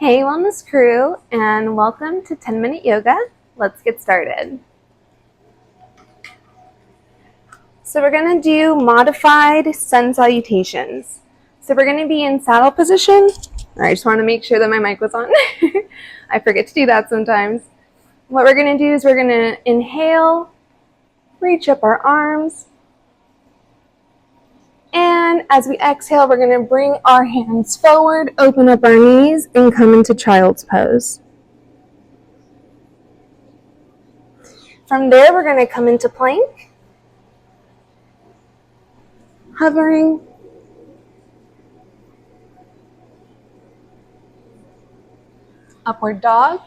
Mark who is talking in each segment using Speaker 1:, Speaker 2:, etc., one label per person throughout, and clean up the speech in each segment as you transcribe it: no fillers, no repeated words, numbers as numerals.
Speaker 1: Hey Wellness Crew, and welcome to 10-Minute Yoga. Let's get started. So we're going to do modified sun salutations. So we're going to be in saddle position. I just want to make sure that my mic was on. I forget to do that sometimes. What we're going to do is we're going to inhale, reach up our arms, and as we exhale, we're going to bring our hands forward, open up our knees, and come into child's pose. From there, we're going to come into plank, hovering, upward dog,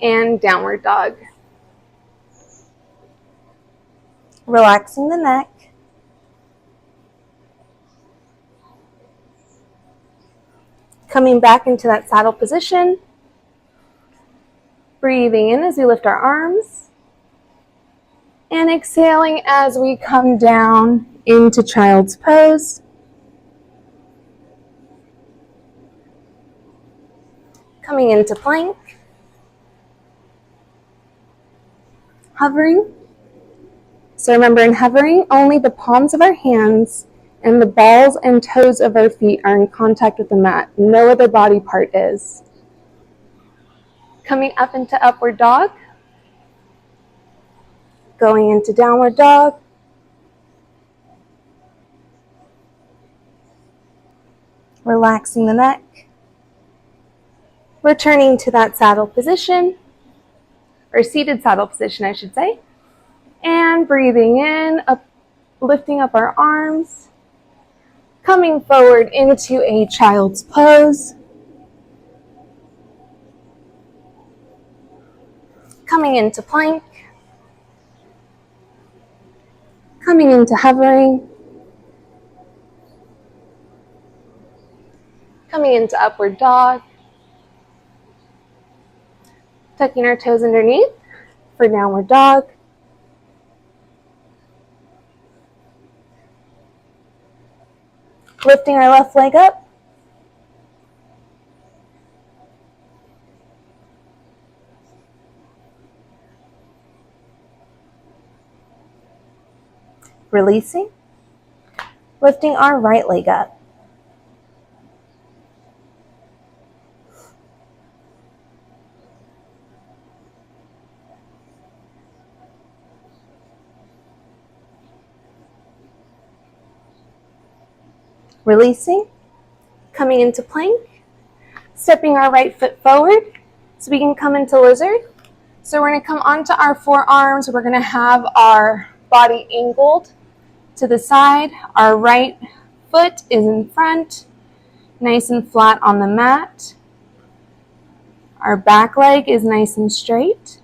Speaker 1: and downward dog. Relaxing the neck. Coming back into that saddle position. Breathing in as we lift our arms. And exhaling as we come down into child's pose. Coming into plank. Hovering. So remember, in hovering, only the palms of our hands and the balls and toes of our feet are in contact with the mat. No other body part is. Coming up into upward dog. Going into downward dog. Relaxing the neck. Returning to that saddle position, or seated saddle position, I should say. And breathing in, lifting up our arms. Coming forward into a child's pose. Coming into plank. Coming into hovering. Coming into upward dog. Tucking our toes underneath for downward dog. Lifting our left leg up. Releasing. Lifting our right leg up. Releasing. Coming into plank. Stepping our right foot forward so we can come into lizard. So we're going to come onto our forearms. We're going to have our body angled to the side. Our right foot is in front, nice and flat on the mat. Our back leg is nice and straight.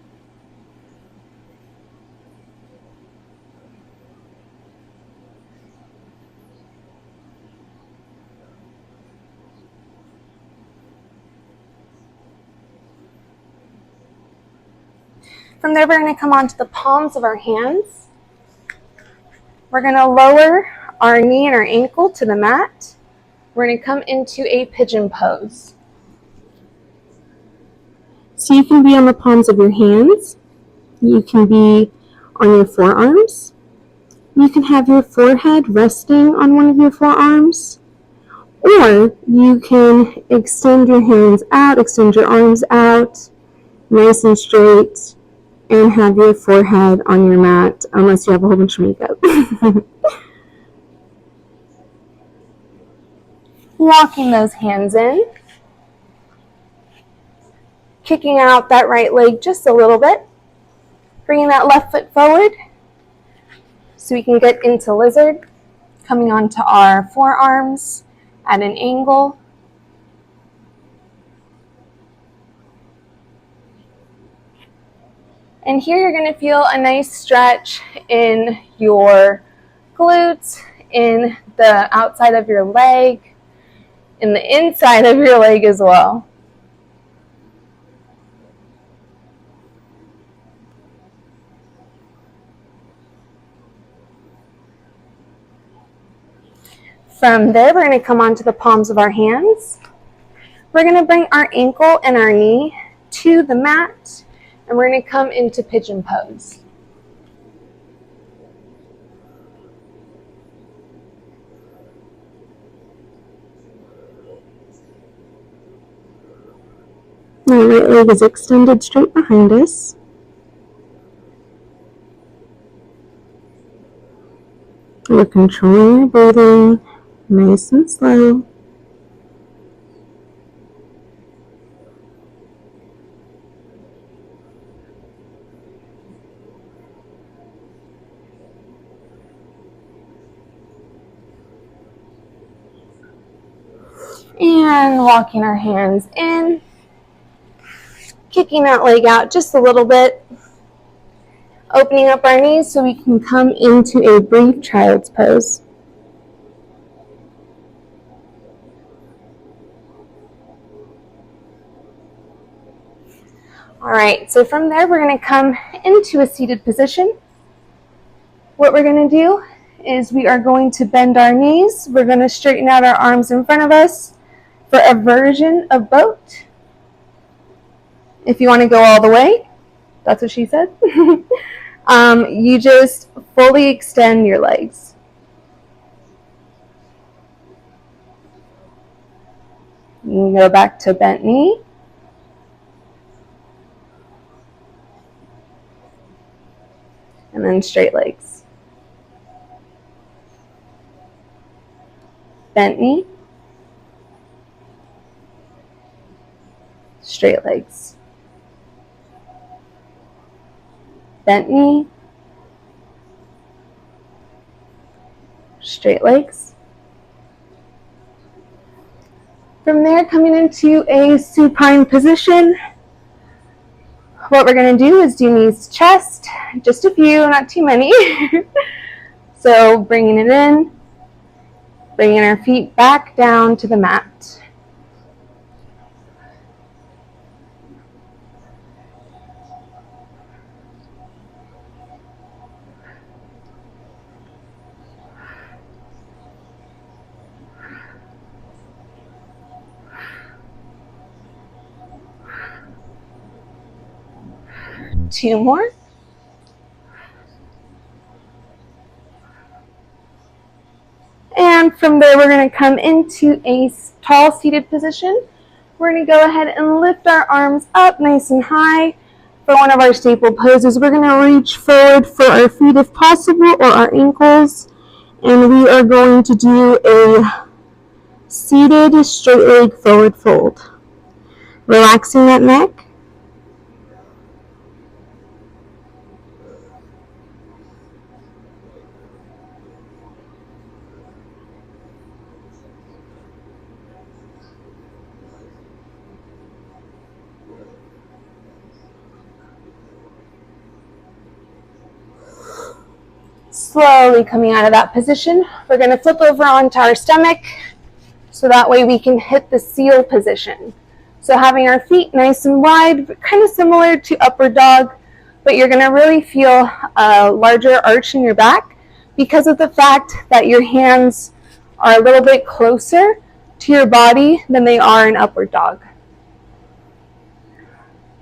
Speaker 1: From there, we're going to come onto the palms of our hands. We're going to lower our knee and our ankle to the mat. We're going to come into a pigeon pose. So you can be on the palms of your hands. You can be on your forearms. You can have your forehead resting on one of your forearms. Or you can extend your hands out, extend your arms out, nice and straight, and have your forehead on your mat, unless you have a whole bunch of makeup. Walking those hands in. Kicking out that right leg just a little bit. Bringing that left foot forward so we can get into lizard. Coming onto our forearms at an angle. And here you're going to feel a nice stretch in your glutes, in the outside of your leg, in the inside of your leg as well. From there, we're going to come onto the palms of our hands. We're going to bring our ankle and our knee to the mat, and we're going to come into pigeon pose. My right leg is extended straight behind us. We're controlling our breathing, nice and slow. And walking our hands in, kicking that leg out just a little bit, opening up our knees so we can come into a brief child's pose. All right, so from there we're going to come into a seated position. What we're going to do is we are going to bend our knees. We're going to straighten out our arms in front of us for a version of boat. If you want to go all the way, that's what she said. You just fully extend your legs. You can go back to bent knee. And then straight legs. Bent knee. Straight legs. Bent knee. Straight legs. From there, coming into a supine position. What we're going to do is do knees to chest, just a few, not too many. So bringing it in, bringing our feet back down to the mat. Two more. And from there, we're going to come into a tall seated position. We're going to go ahead and lift our arms up nice and high. For one of our staple poses, we're going to reach forward for our feet if possible, or our ankles. And we are going to do a seated straight leg forward fold. Relaxing that neck. Slowly coming out of that position, we're going to flip over onto our stomach so that way we can hit the seal position. So having our feet nice and wide, kind of similar to upward dog, but you're going to really feel a larger arch in your back because of the fact that your hands are a little bit closer to your body than they are in upward dog.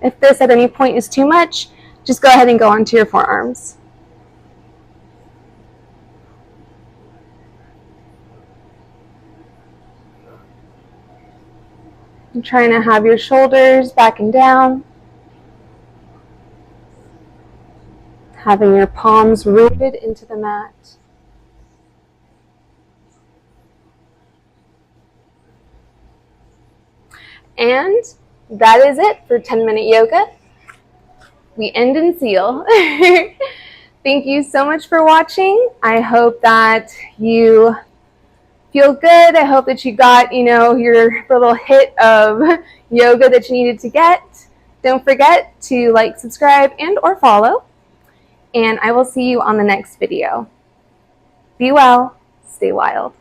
Speaker 1: If this at any point is too much, just go ahead and go onto your forearms. I'm trying to have your shoulders back and down. Having your palms rooted into the mat. And that is it for 10-minute yoga. We end in seal. Thank you so much for watching. I hope that you feel good. I hope that you got, your little hit of yoga that you needed to get. Don't forget to like, subscribe, and or follow. And I will see you on the next video. Be well, stay wild.